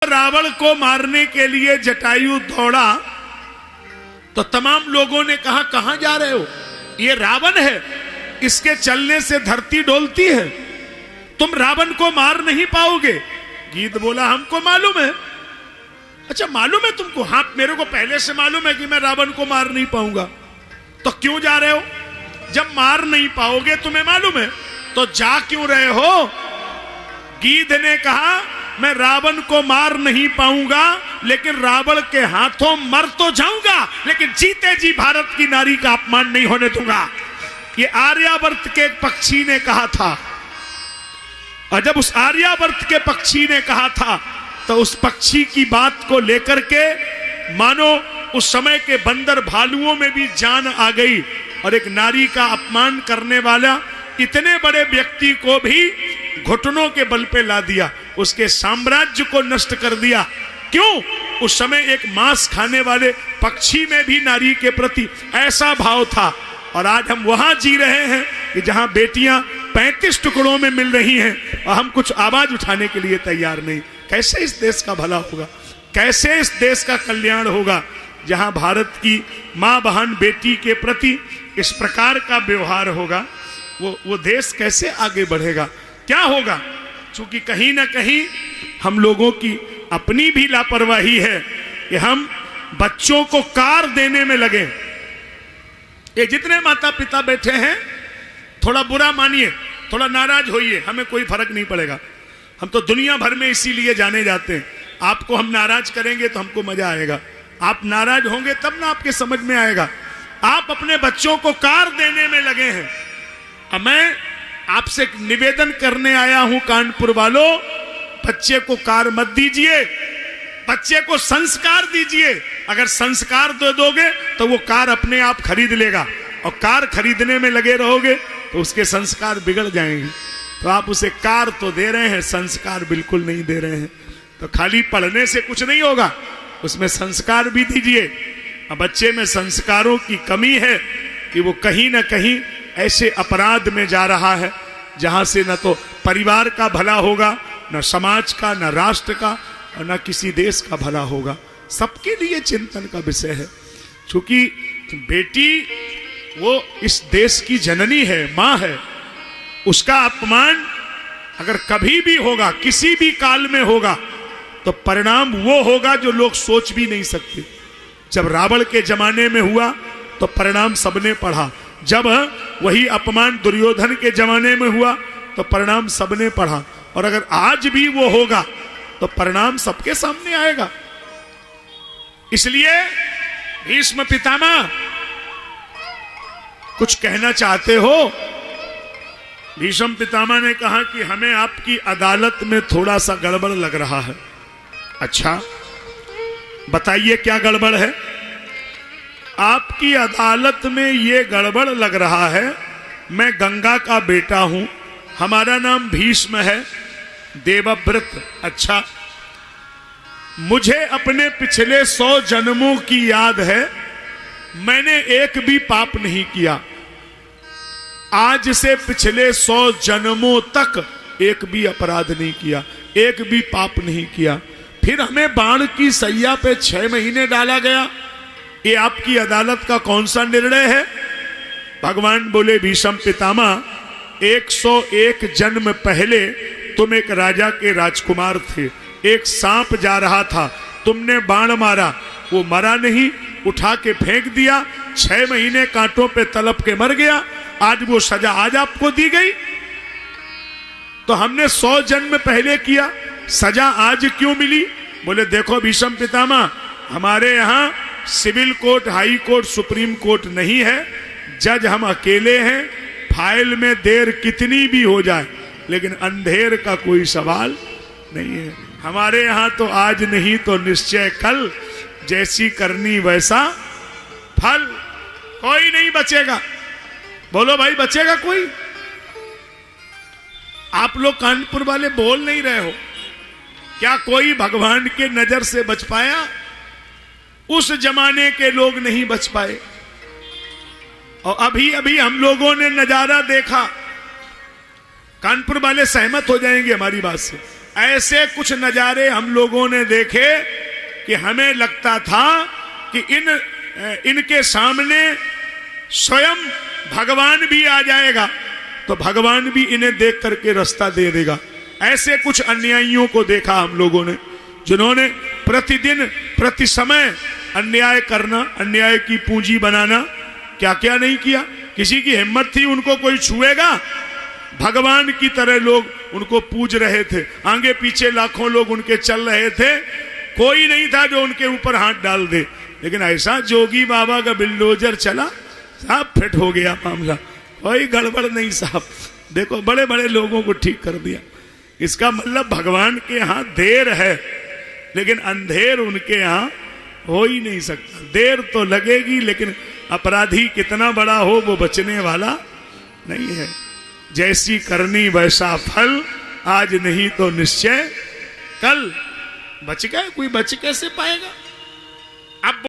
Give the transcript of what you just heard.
रावण को मारने के लिए जटायु दौड़ा तो तमाम लोगों ने कहा, कहां जा रहे हो? ये रावण है, इसके चलने से धरती डोलती है, तुम रावण को मार नहीं पाओगे। गीध बोला, हमको मालूम है। अच्छा, मालूम है तुमको? हाँ, मेरे को पहले से मालूम है कि मैं रावण को मार नहीं पाऊंगा। तो क्यों जा रहे हो? जब मार नहीं पाओगे, तुम्हें मालूम है, तो जा क्यों रहे हो? गीध ने कहा, मैं रावण को मार नहीं पाऊंगा, लेकिन रावण के हाथों मर तो जाऊंगा, लेकिन जीते जी भारत की नारी का अपमान नहीं होने दूंगा। ये आर्यावर्त के पक्षी ने कहा था। और जब उस आर्यावर्त के पक्षी ने कहा था, तो उस पक्षी की बात को लेकर के मानो उस समय के बंदर भालुओं में भी जान आ गई, और एक नारी का अपमान करने वाला इतने बड़े व्यक्ति को भी घुटनों के बल पे ला दिया, उसके साम्राज्य को नष्ट कर दिया। क्यों? उस समय एक मांस खाने वाले पक्षी में भी नारी के प्रति ऐसा भाव था। और आज हम वहां जी रहे हैं कि जहां बेटियां 35 टुकड़ों में मिल रही हैं और हम कुछ आवाज उठाने के लिए तैयार नहीं। कैसे इस देश का भला होगा? कैसे इस देश का कल्याण होगा जहां भारत की मां बहन बेटी के प्रति इस प्रकार का व्यवहार होगा? वो देश कैसे आगे बढ़ेगा? क्या होगा? क्योंकि कहीं ना कहीं हम लोगों की अपनी भी लापरवाही है कि हम बच्चों को कार देने में लगे। ये जितने माता पिता बैठे हैं, थोड़ा बुरा मानिए, थोड़ा नाराज होइए, हमें कोई फर्क नहीं पड़ेगा। हम तो दुनिया भर में इसीलिए जाने जाते हैं। आपको हम नाराज करेंगे तो हमको मजा आएगा, आप नाराज होंगे तब ना आपके समझ में आएगा। आप अपने बच्चों को कार देने में लगे हैं। अब मैं आपसे निवेदन करने आया हूं, कानपुर वालों, बच्चे को कार मत दीजिए, बच्चे को संस्कार दीजिए। अगर संस्कार दे दोगे तो वो कार अपने आप खरीद लेगा, और कार खरीदने में लगे रहोगे तो उसके संस्कार बिगड़ जाएंगे। तो आप उसे कार तो दे रहे हैं, संस्कार बिल्कुल नहीं दे रहे हैं। तो खाली पढ़ने से कुछ नहीं होगा, उसमें संस्कार भी दीजिए। अब बच्चे में संस्कारों की कमी है कि वो कहीं ना कहीं ऐसे अपराध में जा रहा है जहां से न तो परिवार का भला होगा, न समाज का, न राष्ट्र का, और न किसी देश का भला होगा। सबके लिए चिंतन का विषय है, क्योंकि बेटी वो इस देश की जननी है, मां है। उसका अपमान अगर कभी भी होगा, किसी भी काल में होगा, तो परिणाम वो होगा जो लोग सोच भी नहीं सकते। जब रावण के जमाने में हुआ तो परिणाम सबने पढ़ा, जब वही अपमान दुर्योधन के जमाने में हुआ तो परिणाम सबने पढ़ा, और अगर आज भी वो होगा तो परिणाम सबके सामने आएगा। इसलिए भीष्म पितामह कुछ कहना चाहते हो? भीष्म पितामह ने कहा कि हमें आपकी अदालत में थोड़ा सा गड़बड़ लग रहा है। अच्छा, बताइए क्या गड़बड़ है? आपकी अदालत में ये गड़बड़ लग रहा है, मैं गंगा का बेटा हूं, हमारा नाम भीष्म है, देवव्रत। अच्छा, मुझे अपने पिछले 100 जन्मों की याद है, मैंने एक भी पाप नहीं किया। आज से पिछले 100 जन्मों तक एक भी अपराध नहीं किया, एक भी पाप नहीं किया। फिर हमें बाण की सैया पे 6 महीने डाला गया। ये आपकी अदालत का कौन सा निर्णय है? भगवान बोले, भीष्म पितामह, 101 जन्म पहले तुम एक राजा के राजकुमार थे, एक सांप जा रहा था, तुमने बाण मारा, वो मरा नहीं, उठा के फेंक दिया, 6 महीने कांटों पे तलप के मर गया। आज वो सजा आज आपको दी गई। तो हमने 100 जन्म पहले किया, सजा आज क्यों मिली? बोले, देखो भीष्म पितामह, हमारे यहाँ civil court, high court, supreme court नहीं है, जज हम अकेले हैं। फाइल में देर कितनी भी हो जाए, लेकिन अंधेर का कोई सवाल नहीं है। हमारे यहाँ तो आज नहीं तो निश्चय कल, जैसी करनी वैसा फल। कोई नहीं बचेगा। बोलो भाई, बचेगा कोई? आप लोग कानपुर वाले बोल नहीं रहे हो। क्या कोई भगवान के नजर से बच पाया? उस जमाने के लोग नहीं बच पाए। और अभी अभी हम लोगों ने नजारा देखा, कानपुर वाले सहमत हो जाएंगे हमारी बात से। ऐसे कुछ नजारे हम लोगों ने देखे कि हमें लगता था कि इनके सामने स्वयं भगवान भी आ जाएगा तो भगवान भी इन्हें देख करके रास्ता दे देगा। ऐसे कुछ अन्यायियों को देखा हम लोगों ने, जिन्होंने प्रतिदिन प्रति समय अन्याय करना, अन्याय की पूंजी बनाना, क्या क्या नहीं किया। किसी की हिम्मत थी उनको कोई छुएगा? भगवान की तरह लोग उनको पूज रहे थे, आगे पीछे लाखों लोग उनके चल रहे थे, कोई नहीं था जो उनके ऊपर हाथ डाल दे। लेकिन ऐसा जोगी बाबा का बिल्डोजर चला, साहब फिट हो गया मामला, कोई गड़बड़ नहीं साहब, देखो बड़े बड़े लोगों को ठीक कर दिया। इसका मतलब भगवान के यहाँ देर है, लेकिन अंधेर उनके यहाँ हो ही नहीं सकता। देर तो लगेगी, लेकिन अपराधी कितना बड़ा हो वो बचने वाला नहीं है। जैसी करनी वैसा फल, आज नहीं तो निश्चय कल। बच गए, कोई बच कैसे पाएगा? अब